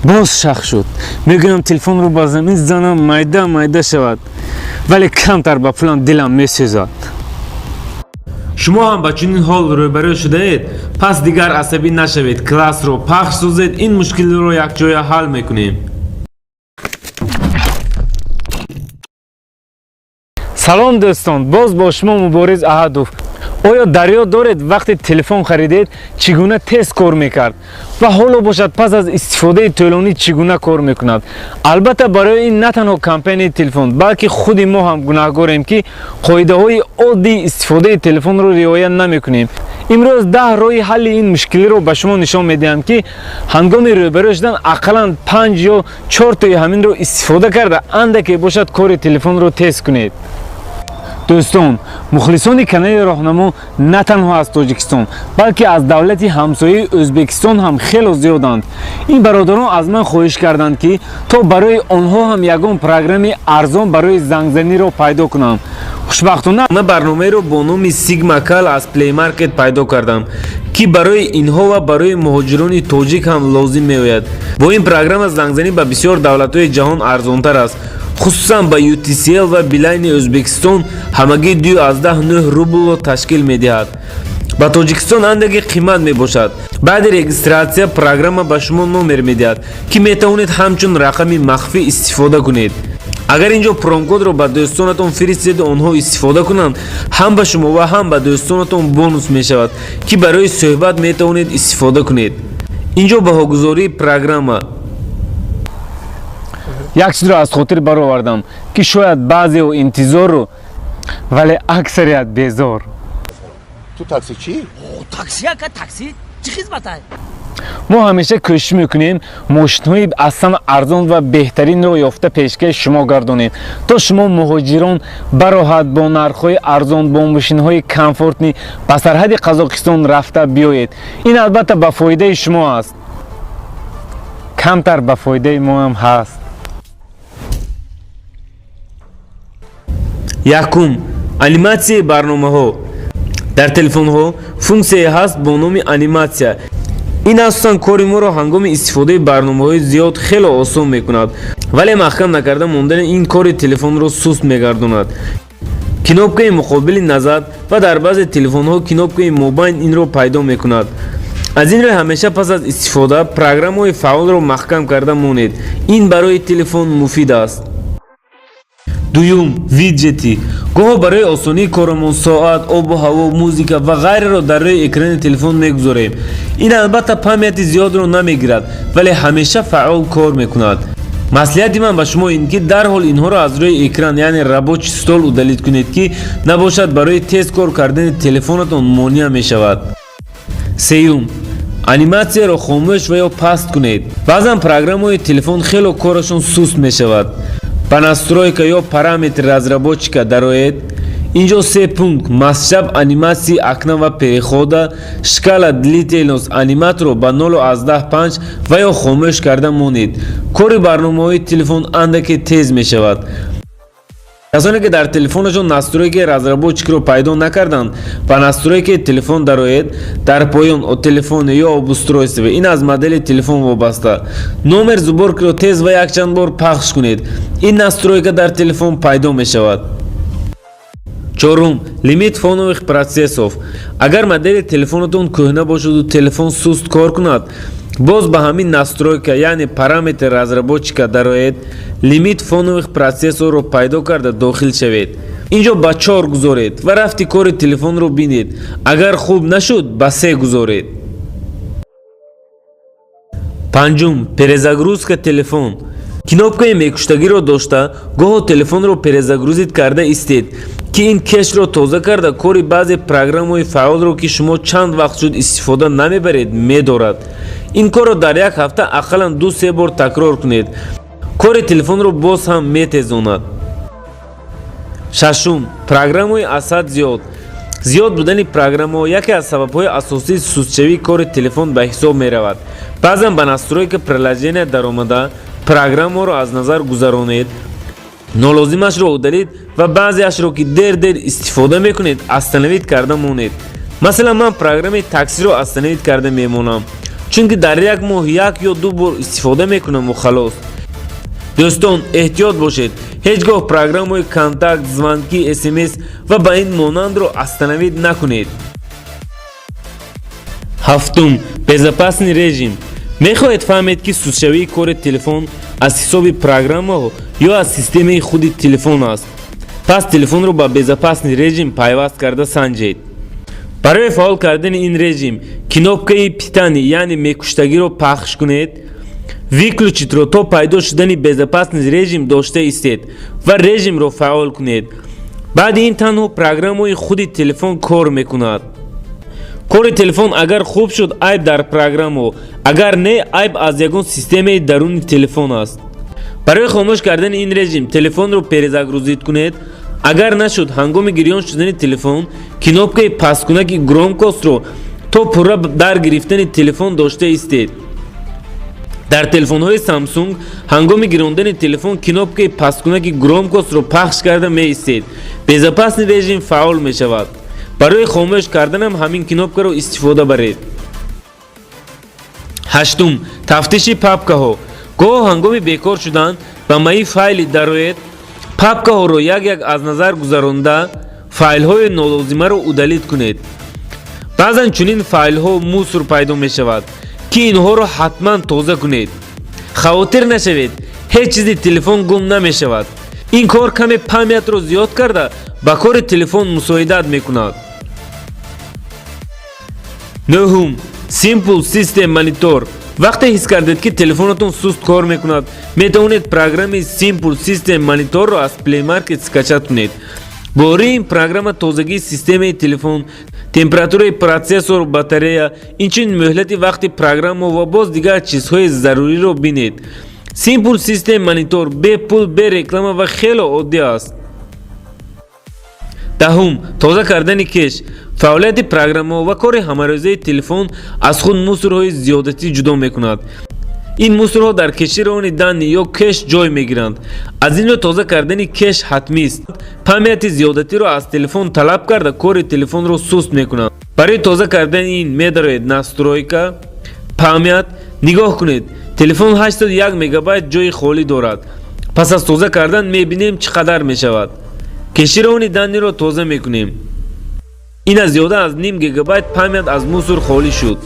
باز شخ شد. میگم تلفن رو با زمین زنم майда شود ولی کمتر با فلان دلم میسوزد. شما هم با چنین حال روبرو شده اید؟ پس دیگر عصبی نشوید. کلاس رو پخش سازید. این مشکل رو یک جای حل میکنیم. سلام دوستان، باز با شما مبارز احدوف. آیا دریا دارید وقتی تلفن خریدید چگونه تست کار میکرد و حالا باشد پس از استفاده طولانی چگونه کار میکند؟ البته برای این نه تنها کمپانی تلفن بلکه خود ما هم گناهکاریم که قاعده های عادی استفاده تلفن رو رعایت نمیکنیم. امروز 10 راه حل این مشکل رو به شما نشان میدهم که هنگام روبرو شدن اقلا 5 یا 4 تای همین رو استفاده کرده اندکی باشد کار تلفن رو تست کنید. دوستان، مخلصان کانال راهنما نه تنها از تاجیکستان بلکه از دولت همسایه ازبکستان هم خیلی زیادند. این برادران از من خواهش کردند که تا برای آنها هم یگان پروگرام ارزان برای زنگزنی را پیدا کنم. خوشبختانه من برنامه رو با نام سیگما کال از پلی مارکت پیدا کردم که برای اینها و برای مهاجران تاجیک هم لازم میآید. با این پروگرام زنگزنی به بسیار دولت‌های جهان ارزانتر است. خصوصا با UTCL و بیلاین ازبکستان همگی 12 روبل تشکیل میدهد. با تاجیکستان اندکی قیمت می باشد. بعد رجیستراسیون پروگرام به شما نمر میدهد که میتوانید همچون رقم مخفی استفاده کنید. اگر اینجا پرومکد رو به دوستانتون فرستید آنها استفاده کنند هم به شما و هم به دوستانتون بونوس می شود که برای صحبت میتوانید استفاده کنید. اینجا بهاگذاری پروگرام یک چیز رو از خاطر برآوردم که شاید بعضی و انتظار رو ولی اکثریت بیزار. تو تاکسی چی؟ تاکسی ها که تاکسی چی خدمت های؟ ما همیشه کوشش میکنیم ماشین‌های اصلا ارزان و بهترین رو یافته پیشکش شما گردانیم تا شما مهاجران براحت با نرخ‌های ارزان با ماشین‌های کامفورتنی به سرحد قزاقستان رفته بیایید. این البته به فایده شما است. کمتر به فایده ما هم هست. یکم، انیماسیون برنامه ها. در تلفن ها فونکسیه هست با نام انیماسیون. این اصلا کاری ما را هنگام استفاده برنامه های زیاد خیلی آسان میکند ولی محکم نکرده ماندن این کار تلفن را سست میگرداند. کناپکه مقابل نظر و در بعض تلفن ها کناپکه موبایل این را پیدا میکند. از این راه همیشه پس از استفاده پروگرام های فعال را محکم کرده مانید. این برای تلفن مفید است. دوم، ویدجتی. گاه برای آسانی کارمون ساعت، آب و هوا، موزیک و غیره را در روی اکران تلفن میگذاریم. این البته پهمیت زیاد را نمیگیرد ولی همیشه فعال کار میکند. مصلحت من به شما این که در حال اینها را از روی اکران یعنی رابوچ استول ادلیت کنید که نباشد برای تست کار کردن تلفنتون مانع می شود. سیوم، انیماسیون را خاموش و یا پست کنید. بعضا پروگرام های تلفن خیلی کارشون سست می شود. با настройка یا پارامتر разработчика дароед. اینجا 3 пункт масштаб анимации окна و перехода, шкала длительность анимат رو با 0 از 10 5 و یا خاموش کرده مانید. کار برنامه‌های تلفن اندکی تیز می شود. کسانی که در تلفنشون настройки разработчик رو پیدا نکردند با настройки تلفن дароед در پایان او تلفن یا об устройство این از مدل تلفن وابسته. نمر زبرک رو تیز و یک چند بار پخش کنید. این настройка در تلفن پیدا می شود. چهارم، لیمیت فونوwych процессов. اگر مدل تلفنتون کهنه باشد و تلفن سست کار کند باز به همین настройка یعنی پارامتر разработчика дароед لیمیت فونوwych процессор رو پیدا کرده داخل شوید. اینجا با 4 گذارید و رفتی کار تلفن رو بینید. اگر خوب نشد با 3 گذارید. پنجم، перезагрузка تلفن. کناپکه میکشتگی رو داشته گاه تلفن رو перезагрузить کرده استید که این کش رو تازه کرده کاری بعضی پروگرام های فعال رو که شما چند وقت شد استفاده نمیبرید میدارد. این کار رو در یک هفته اقلا 2-3 بار تکرار کنید. کار تلفن رو باز هم میتیزاند. ششم، پروگرام های اسد زیاد بودن پروگرام ها یکی از سبب های اساسی سستشوی کار تلفن به حساب می رود. بعضا به настройка приложения در آمده پروگرام ها رو از نظر گذرانید، نالازمش رو ادالید و بعضیش رو که دیر استفاده میکنید استنوید کرده مونید. مثلا من پروگرام تاکسی رو استنوید کرده میمونم чунки дар як моҳ 1 ё 2 бор истифода мекунам ва халос. дӯстон, эҳтиёт бошед. ҳеҷ гоҳ программои контакт, звонки, смс ва ба ин монандро остановид накунед. ҳафтум, безопасный режим. мехоҳед фаҳмед ки сустшавии кори телефон аз ҳисоби программаҳо ё аз системаи худи телефон аст. пас телефонро ба безопасный режим пайваст карда санҷед. барои фаъол кардани ин режим кнопкаи питани яъне мекуштагиро пахш кунед. выключитро то пайдо шудани безопасный режим дошта истед ва режимро фаъол кунед. баъди ин танҳо программаи худи телефон кор мекунад. кори телефон агар хуб шуд айб дар программо, агар не айб аз ягон системаи даруни телефон аст. барои хомӯш кардани ин режим телефонро перезагрузид кунед. агар нашуд ҳангоми гирён шудани телефон кнопкаи пасткунаки громкостро то пурра дар гирифтани телефон дошта истед. дар телефонҳои Samsung ҳангоми гирондани телефон кнопкаи пасткунаки громкостро пахш карда меистед. безопасный режим фаъол мешавад. барои хомӯш карданам ҳамин кнопкаро истифода баред. ҳаштум, тафтиши папкаҳо. гоҳ ҳангоми бекор шудан ба маи файли дароед, папкаҳоро як аз назар гузаронда файлҳои нолозимаро удалид кунед. баъзан чунин файлҳо мусор пайдо мешавад ки инҳоро ҳатман тоза кунед. хавотир нашавед, ҳеҷ чизи телефон гум намешавад. ин кор каме памятро зиёд карда ба кори телефон мусоидат мекунад. нӯҳум, Simple System Monitor. вақте ҳис кардед ки телефонатон суст кор мекунад, метавонед программи Simple System Monitor-ро аз Play Market скачат кунед. бори ин программа тозагии системаи телефон, температураи протсессор, батарея, инчунин мӯҳлати вақти программа ва боз дигар чизҳои заруриро бинед. Simple System Monitor бе пул, бе реклама ва хело оддӣ аст. даҳум, тоза кардани кеш. фаъолияти программа ва кори ҳамарӯзаи телефон аз худ мусорҳои зиёдатӣ ҷудо мекунад. ин мусорҳо дар кеши рони данни ё кеш ҷой мегиранд. аз ин ҷо тоза кардани кеш ҳатмист. памяти зиёдатиро аз телефон талаб карда кори телефонро суст мекунад. барои тоза кардани ин медароед настройка, памят. нигоҳ кунед, телефон 81 мегабайт ҷои холӣ дорад. пас аз тоза кардан мебинем чӣ қадар мешавад. кеши рони данниро тоза мекунем. ин аз зиёда аз ним гигабайт памят аз мусор холӣ шуд.